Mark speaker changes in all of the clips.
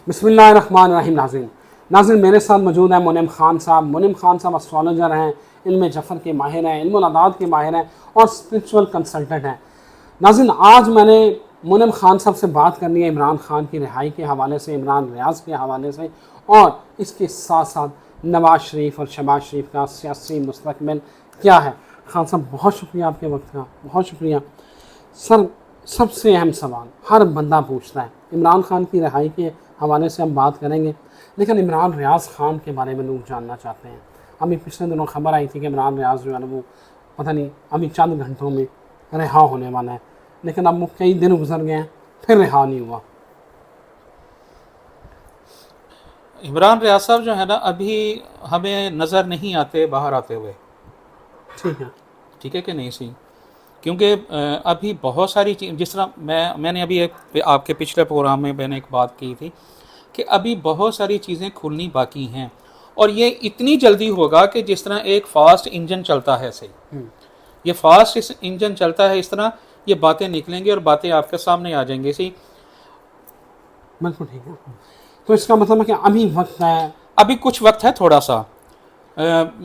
Speaker 1: बिस्मिल्लाहिर्रहमानिर्रहीम। नाज़रीन मेरे साथ मौजूद है मुनिम खान साहब। मुनिम खान साहब एस्ट्रोलॉजर हैं, इल्म जफ़र के माहिर हैं, इल्म अदाद के माहिर हैं और स्पिरिचुअल कंसल्टेंट हैं। नाज़रीन आज मैंने मुनिम खान साहब से बात करनी है इमरान खान की रिहाई के हवाले से, इमरान रियाज़ के हवाले से और इसके साथ साथ नवाज़ शरीफ और शहबाज शरीफ का सियासी मुस्तकबिल क्या है। खान साहब बहुत शुक्रिया आपके वक्त का, बहुत शुक्रिया सर। सबसे अहम सवाल हर बंदा पूछता है, इमरान खान की रिहाई के हवाले से हम बात करेंगे, लेकिन इमरान रियाज़ खान के बारे में लोग जानना चाहते हैं। अभी पिछले दिनों खबर आई थी कि इमरान रियाज़ जो है ना वो पता नहीं अभी चंद घंटों में रिहा होने वाला है, लेकिन अब वो कई दिन गुजर गए हैं फिर रिहा नहीं हुआ।
Speaker 2: इमरान रियाज साहब जो है ना अभी हमें नज़र नहीं आते बाहर आते हुए। ठीक है कि नहीं सही, क्योंकि अभी बहुत सारी चीज़, जिस तरह मैंने अभी आपके पिछले प्रोग्राम में मैंने एक बात की थी कि अभी बहुत सारी चीज़ें खुलनी बाकी हैं और ये इतनी जल्दी होगा कि जिस तरह एक फास्ट इंजन चलता है सही, ये फास्ट इंजन चलता है इस तरह ये बातें निकलेंगी और बातें आपके सामने आ जाएंगी सही।
Speaker 1: बिल्कुल ठीक है। तो इसका मतलब है कि अभी वक्त है,
Speaker 2: अभी कुछ वक्त है थोड़ा सा।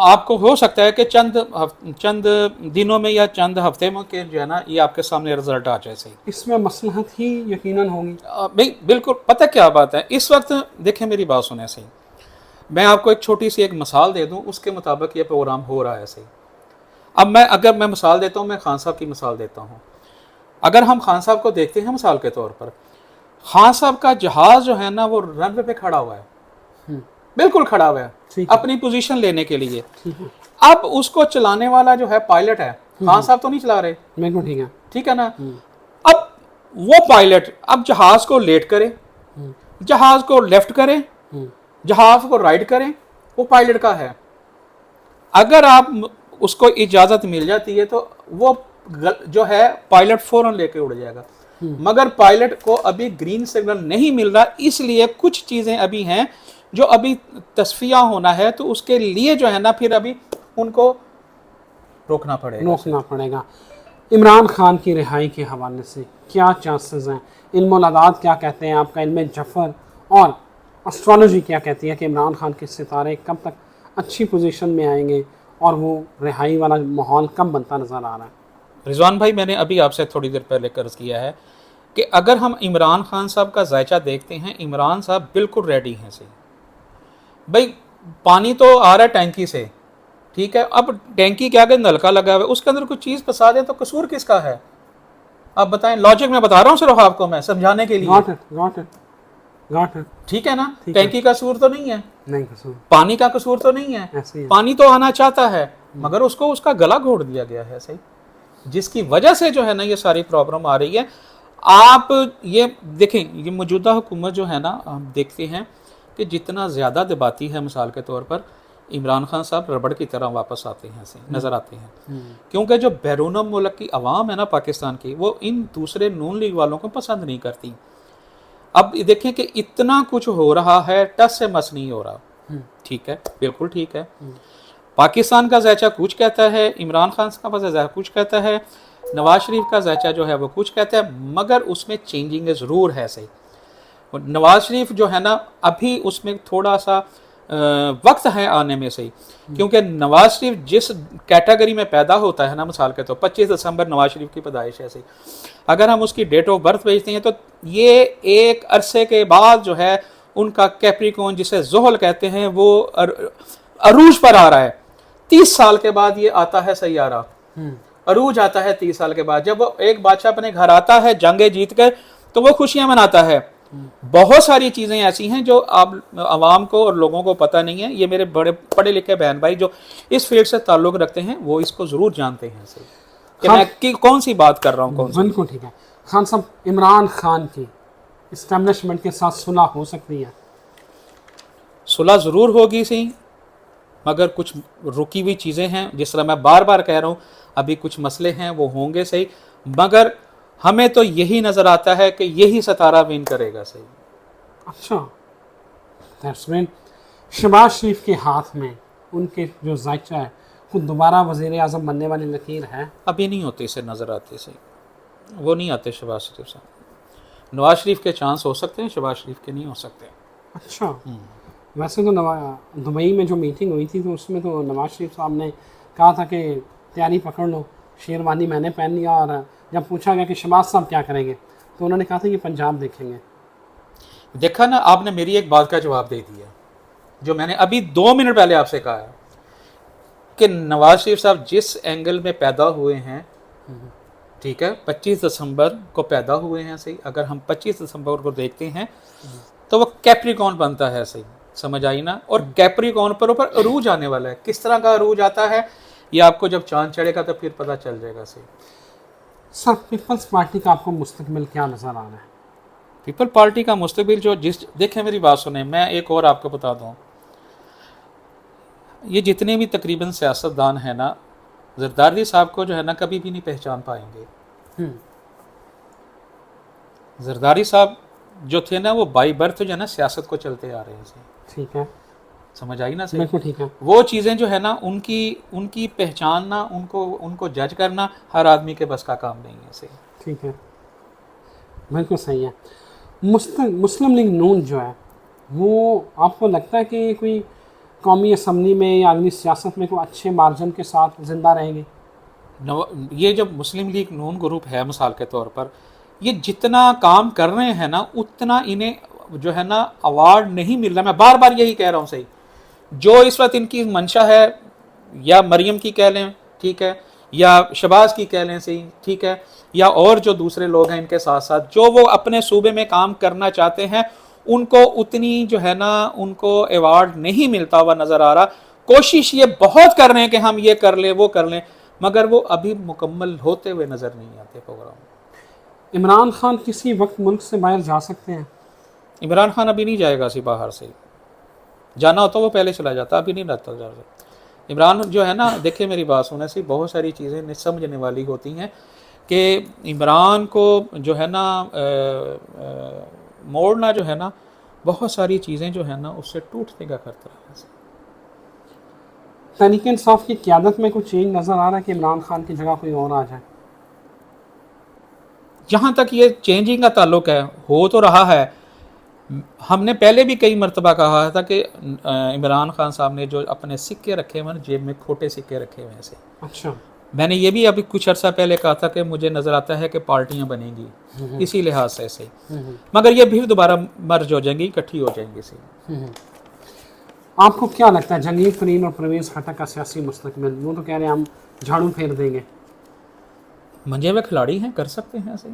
Speaker 2: आपको हो सकता है कि चंद दिनों में या चंद हफ्ते में के जो है ना ये आपके सामने रिजल्ट आ जाए सही।
Speaker 1: इसमें मसलहत ही यकीनन होगी।
Speaker 2: भाई बिल्कुल पता क्या बात है इस वक्त। देखें मेरी बात सुने सही, मैं आपको एक छोटी सी एक मिसाल दे दूं, उसके मुताबिक ये प्रोग्राम हो रहा है सही। अब अगर मैं मिसाल देता हूँ, मैं खान साहब की मिसाल देता हूँ। अगर हम खान साहब को देखते हैं मिसाल के तौर पर, खान साहब का जहाज जो है ना वो रनवे पे खड़ा हुआ है, बिल्कुल खड़ा हुआ है अपनी पोजीशन लेने के लिए। अब उसको चलाने वाला जो है पायलट है, खान साहब तो नहीं चला रहे।
Speaker 1: बिल्कुल ठीक है,
Speaker 2: ठीक है ना। अब वो पायलट अब जहाज को लेट करे, जहाज को लेफ्ट करे, जहाज को राइट करे, वो पायलट का है। अगर आप उसको इजाजत मिल जाती है तो वो जो है पायलट फौरन लेके उड़ जाएगा। मगर पायलट को अभी ग्रीन सिग्नल नहीं मिल रहा, इसलिए कुछ चीजें अभी हैं जो अभी तस्फिया होना है, तो उसके लिए जो है ना फिर अभी उनको रोकना पड़ेगा।
Speaker 1: इमरान खान की रिहाई के हवाले से क्या चांसेस हैं? इल्म अदाद क्या कहते हैं, आपका इल्म जफ़र और एस्ट्रोलॉजी क्या कहती है कि इमरान खान के सितारे कब तक अच्छी पोजीशन में आएंगे और वो रिहाई वाला माहौल कब बनता नज़र आ रहा है?
Speaker 2: रिजवान भाई, मैंने अभी आपसे थोड़ी देर पहले कर्ज किया है कि अगर हम इमरान खान साहब का जायचा देखते हैं, इमरान साहब बिल्कुल रेडी हैं सही। भाई पानी तो आ रहा है टैंकी से, ठीक है, अब टैंकी के आगे नलका लगा हुआ है, उसके अंदर कुछ चीज़ फंसा दे तो कसूर किसका है? आप बताएं। लॉजिक में बता रहा हूँ सिर्फ आपको, मैं समझाने के लिए। ठीक है ना। टैंकी का कसूर तो नहीं है,
Speaker 1: नहीं कसूर,
Speaker 2: पानी का कसूर तो नहीं है। पानी तो आना चाहता है मगर उसको उसका गला घोट दिया गया है सही, जिसकी वजह से जो है ना ये सारी प्रॉब्लम आ रही है। आप ये देखें, ये मौजूदा हुकूमत जो है ना, हम देखते हैं कि जितना ज़्यादा दबाती है, मिसाल के तौर पर इमरान खान साहब रबड़ की तरह वापस आते हैं सही नज़र आते हैं, क्योंकि जो बैरून मुल्क की आवाम है ना पाकिस्तान की, वो इन दूसरे नून लीग वालों को पसंद नहीं करती। अब देखें कि इतना कुछ हो रहा है, टस से मस नहीं हो रहा। ठीक है, बिल्कुल ठीक है। पाकिस्तान का जायचा कुछ कहता है, इमरान खान का जायचा कुछ कहता है, नवाज शरीफ का जायचा जो है वो कुछ कहता है, मगर उसमें चेंजिंग ज़रूर है सही। नवाज शरीफ जो है ना अभी उसमें थोड़ा सा वक्त है आने में सही, क्योंकि नवाज शरीफ जिस कैटेगरी में पैदा होता है ना, मिसाल के तो 25 दिसंबर नवाज शरीफ की पैदाइश है सही। अगर हम उसकी डेट ऑफ बर्थ भेजते हैं तो ये एक अरसे के बाद जो है उनका कैप्रिकॉन, जिसे ज़ोहल कहते हैं, वो अरूज पर आ रहा है। 30 साल के बाद ये आता है सैयारा, अरूज आता है 30 साल के बाद। जब वो एक बादशाह अपने घर आता है जंगे जीत कर, तो वो खुशियां मनाता है। बहुत सारी चीज़ें ऐसी हैं जो आप आवाम को और लोगों को पता नहीं है। ये मेरे बड़े पढ़े लिखे बहन भाई जो इस फील्ड से ताल्लुक़ रखते हैं वो इसको ज़रूर जानते हैं सही कि मैं कौन सी बात कर रहा हूँ।
Speaker 1: बिल्कुल ठीक है। खान साहब, इमरान खान की इस्टेब्लिशमेंट के साथ सुलह हो सकती है?
Speaker 2: सुलह ज़रूर होगी सही, मगर कुछ रुकी हुई चीज़ें हैं, जिस तरह मैं बार बार कह रहा हूँ, अभी कुछ मसले हैं वो होंगे सही, मगर हमें तो यही नज़र आता है कि यही सितारा विन करेगा सही।
Speaker 1: अच्छा, दैट्स ग्रेट। शहबाज शरीफ के हाथ में उनके जो जायचा है वो दोबारा वज़ीर आज़म बनने वाली लकीर है?
Speaker 2: अभी नहीं होते, इसे नज़र आते सही, वो नहीं आते शहबाज शरीफ साहब। नवाज शरीफ के चांस हो सकते हैं, शहबाज शरीफ के नहीं हो सकते।
Speaker 1: अच्छा, वैसे तो दुबई में जो मीटिंग हुई थी तो उसमें तो नवाज शरीफ साहब ने कहा था कि तैयारी पकड़ लो, शेरवानी मैंने पहन लिया, और जब पूछा गया कि शहबाज साहब क्या करेंगे तो उन्होंने कहा था कि पंजाब देखेंगे।
Speaker 2: देखा ना, आपने मेरी एक बात का जवाब दे दिया जो मैंने अभी 2 मिनट पहले आपसे कहा है कि नवाज शरीफ साहब जिस एंगल में पैदा हुए हैं, ठीक है, 25 दिसंबर को पैदा हुए हैं, सही। अगर हम 25 दिसंबर को देखते हैं तो वो कैप्रिकॉन बनता है, सही, समझ आई ना। और कैप्रिकॉन पर ऊपर अरूज आने वाला है। किस तरह का अरूज आता है ये आपको जब चांद चढ़ेगा तो फिर पता चल जाएगा, सही।
Speaker 1: सर, पीपल्स पार्टी का आपको मुस्तकबिल क्या नज़र आ रहा है?
Speaker 2: पीपल पार्टी का मुस्तकबिल जो देखें, मेरी बात सुने, मैं एक और आपको बता दूं, ये जितने भी तकरीबन सियासतदान हैं ना, जरदारी साहब को जो है ना कभी भी नहीं पहचान पाएंगे। जरदारी साहब जो थे ना वो बाई बर्थ जो है ना सियासत को चलते आ रहे हैं,
Speaker 1: ठीक है,
Speaker 2: समझ आई ना, सही।
Speaker 1: बिल्कुल ठीक है।
Speaker 2: वो चीज़ें जो है ना उनकी पहचानना, उनको जज करना हर आदमी के बस का काम नहीं है, सही।
Speaker 1: ठीक है, बिल्कुल सही है। मुस्लिम लीग नून जो है वो आपको लगता है कि कोई कौमी असम्बली में या अगली सियासत में कोई अच्छे मार्जिन के साथ ज़िंदा रहेगी?
Speaker 2: ये जो मुस्लिम लीग नून ग्रुप है, मिसाल के तौर पर, ये जितना काम कर रहे हैं ना उतना इन्हें जो है ना अवार्ड नहीं मिल रहा। मैं बार बार यही कह रहा हूँ, सही। जो इस वक्त इनकी मंशा है, या मरियम की कह लें, ठीक है, या शहबाज की कह लें, सही, ठीक है, या और जो दूसरे लोग हैं इनके साथ साथ जो वो अपने सूबे में काम करना चाहते हैं, उनको उतनी जो है ना उनको अवार्ड नहीं मिलता हुआ नज़र आ रहा। कोशिश ये बहुत कर रहे हैं कि हम ये कर लें, वो कर लें, मगर वो अभी मुकम्मल होते हुए नज़र नहीं आते प्रोग्राम।
Speaker 1: इमरान खान किसी वक्त मुल्क से बाहर जा सकते हैं?
Speaker 2: इमरान खान अभी नहीं जाएगा, सी बाहर से जाना होता वो पहले चला जाता, अभी नहीं रहता जा रहा। इमरान जो है ना, देखिए मेरी बात सुनने से बहुत सारी चीज़ें समझने वाली होती हैं कि इमरान को जो है ना मोड़ना जो है ना, बहुत सारी चीज़ें जो है ना उससे टूटने का खतरा है।
Speaker 1: तहरीक इंसाफ की क़यादत में कुछ चेंज नज़र आ रहा है कि इमरान खान की जगह कोई और आ जाए?
Speaker 2: जहाँ तक ये चेंजिंग का ताल्लुक है, हो तो रहा है। हमने पहले भी कई मरतबा कहा था कि इमरान खान साहब ने जो अपने सिक्के रखे हुए हैं, जेब में खोटे सिक्के रखे हुए हैं से।
Speaker 1: अच्छा,
Speaker 2: मैंने ये भी अभी कुछ अर्सा पहले कहा था कि मुझे नज़र आता है कि पार्टियां बनेंगी इसी लिहाज से, सही, मगर ये फिर दोबारा मर्ज हो जाएंगी, इकट्ठी हो जाएंगी, सही।
Speaker 1: आपको क्या लगता है जंगीर तरीन और परवेज़ खट्टक का सियासी मुस्तकबिल? वो तो कह रहे हैं हम झाड़ू फेर देंगे।
Speaker 2: मंजे हुए खिलाड़ी हैं, कर सकते हैं, सही,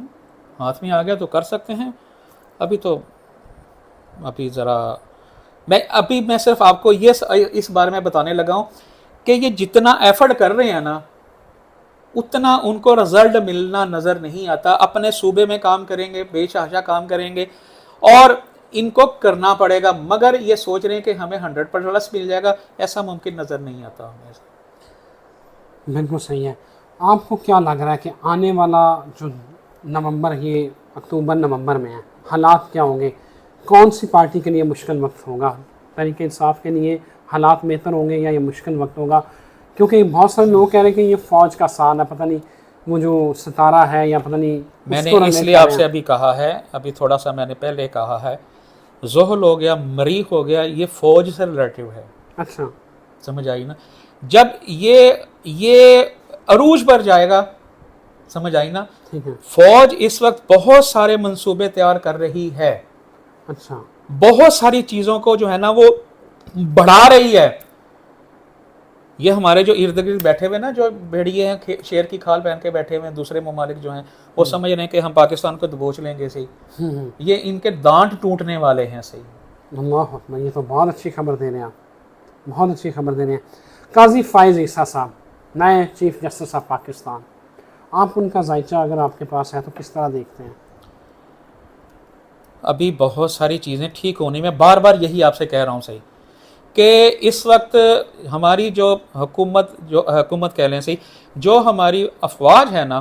Speaker 2: हाथ में आ गया तो कर सकते हैं। अभी ज़रा मैं सिर्फ आपको ये इस बारे में बताने लगा हूँ कि ये जितना एफर्ट कर रहे हैं ना उतना उनको रिजल्ट मिलना नज़र नहीं आता। अपने सूबे में काम करेंगे, बेशहाशा काम करेंगे और इनको करना पड़ेगा, मगर ये सोच रहे हैं कि हमें 100% मिल जाएगा, ऐसा मुमकिन नज़र नहीं आता हमें।
Speaker 1: बिल्कुल सही है। आपको क्या लग रहा है कि आने वाला जो नवंबर, ये अक्टूबर नवंबर में है, हालात क्या होंगे? कौन सी पार्टी के लिए मुश्किल वक्त होगा? तहरीक इंसाफ के लिए हालात बेहतर होंगे या ये मुश्किल वक्त होगा? क्योंकि बहुत सारे लोग कह रहे हैं कि ये फ़ौज का साल है, पता नहीं वो जो सितारा है या पता नहीं।
Speaker 2: मैंने इसलिए आपसे अभी कहा है, अभी थोड़ा सा मैंने पहले कहा है, ज़ोहल हो गया, मरीख हो गया, ये फ़ौज से रिलेटिव है।
Speaker 1: अच्छा,
Speaker 2: समझ आई ना। जब ये अरूज पर जाएगा, समझ आई ना।
Speaker 1: ठीक है।
Speaker 2: फौज इस वक्त बहुत सारे मंसूबे तैयार कर रही है।
Speaker 1: अच्छा,
Speaker 2: बहुत सारी चीज़ों को जो है ना वो बढ़ा रही है। ये हमारे जो इर्द गिर्द बैठे हुए ना, जो भेड़िए हैं, शेर की खाल पहन के बैठे हुए हैं, दूसरे ममालिक जो हैं, वो समझ रहे हैं कि हम पाकिस्तान को दबोच लेंगे, सही। ये इनके दांत टूटने वाले हैं, सही।
Speaker 1: अल्लाह अकबर, ये तो बहुत अच्छी खबर दे रहे हैं आप, बहुत अच्छी खबर दे रहे हैं। काजी फ़ाइज़ ईसा साहब नए चीफ जस्टिस ऑफ पाकिस्तान, आप उनका जायचा अगर आपके पास है तो किस तरह देखते हैं?
Speaker 2: अभी बहुत सारी चीज़ें ठीक होने में, बार बार यही आपसे कह रहा हूँ, सही, कि इस वक्त हमारी जो हुकूमत कह लें, सही, जो हमारी अफवाज है ना,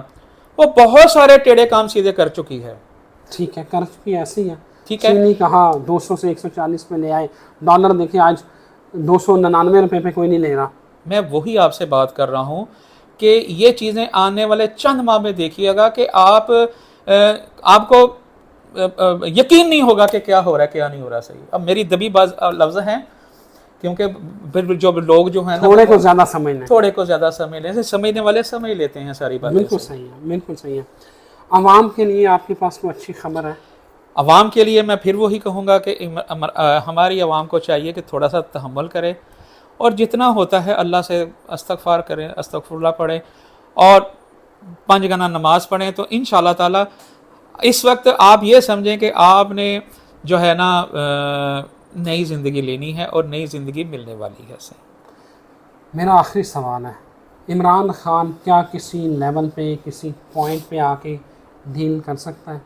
Speaker 2: वो बहुत सारे टेढ़े काम सीधे कर चुकी है।
Speaker 1: ठीक है, कर चुकी ऐसी है।
Speaker 2: ठीक है,
Speaker 1: चीनी कहा 200 से 140 पे ले आए, डॉलर देखिए आज 299 रुपये पे कोई नहीं ले रहा।
Speaker 2: मैं वही आपसे बात कर रहा हूँ कि ये चीज़ें आने वाले चंद माह में देखिएगा कि आपको यकीन नहीं होगा कि क्या हो रहा है क्या नहीं हो रहा सही। अब मेरी दबी बाज लफ्ज़ हैं, क्योंकि फिर जो लोग जो हैं
Speaker 1: थोड़े को ज़्यादा समझना,
Speaker 2: थोड़े को ज़्यादा समझ लेते, समझने वाले समझ लेते हैं सारी बातें।
Speaker 1: बिल्कुल सही है, बिल्कुल सही है। आवाम के लिए आपके पास कोई अच्छी खबर है?
Speaker 2: अवाम के लिए मैं फिर वही कहूँगा कि हमारी अवाम को चाहिए कि थोड़ा सा तहम्मुल करे और जितना होता है अल्लाह से इस्तग़फ़ार करें, अस्तग़फ़िरुल्लाह पढ़ें और 5 गना नमाज पढ़ें। तो इंशाअल्लाह ताला इस वक्त आप ये समझें कि आपने जो है ना नई ज़िंदगी लेनी है और नई ज़िंदगी मिलने वाली है। सही।
Speaker 1: मेरा आखिरी सवाल है, इमरान खान क्या किसी लेवल पे, किसी पॉइंट पे आके डील कर सकता है?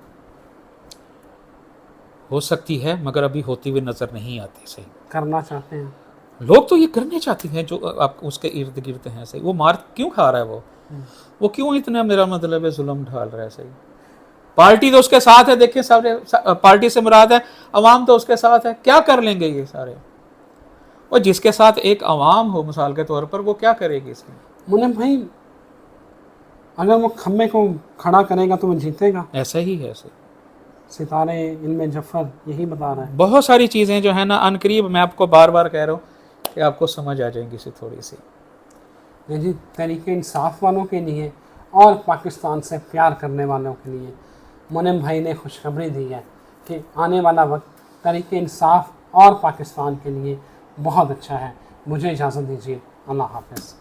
Speaker 2: हो सकती है, मगर अभी होती हुई नज़र नहीं आती। सही।
Speaker 1: करना चाहते हैं?
Speaker 2: लोग तो ये करने चाहते हैं जो आप उसके इर्द गिर्द हैं। सही। वो मार क्यों खा रहा है? वो क्यों इतना, मेरा मतलब है, जुल्म ढाल रहा है? सही। पार्टी तो उसके साथ है, देखिए सारे, पार्टी से मुराद है अवाम तो उसके साथ है। क्या कर लेंगे ये सारे? और जिसके साथ एक अवाम हो मिसाल के तौर पर, वो क्या करेगी इसमें?
Speaker 1: मुनीम भाई, अगर वो खम्बे को खड़ा करेगा तो वो जीतेगा।
Speaker 2: ऐसा ही है। सही।
Speaker 1: सितारे इल्म जफर यही बता रहा है।
Speaker 2: बहुत सारी चीज़ें जो है ना अनकरीब, मैं आपको बार बार कह रहा हूँ कि आपको समझ आ जाएंगी सी थोड़ी सी।
Speaker 1: जी, तहरीके इंसाफ वालों के लिए और पाकिस्तान से प्यार करने वालों के लिए मुनीम भाई ने खुशखबरी दी है कि आने वाला वक्त तहरीके इंसाफ और पाकिस्तान के लिए बहुत अच्छा है। मुझे इजाज़त दीजिए। अल्लाह हाफ़िज़।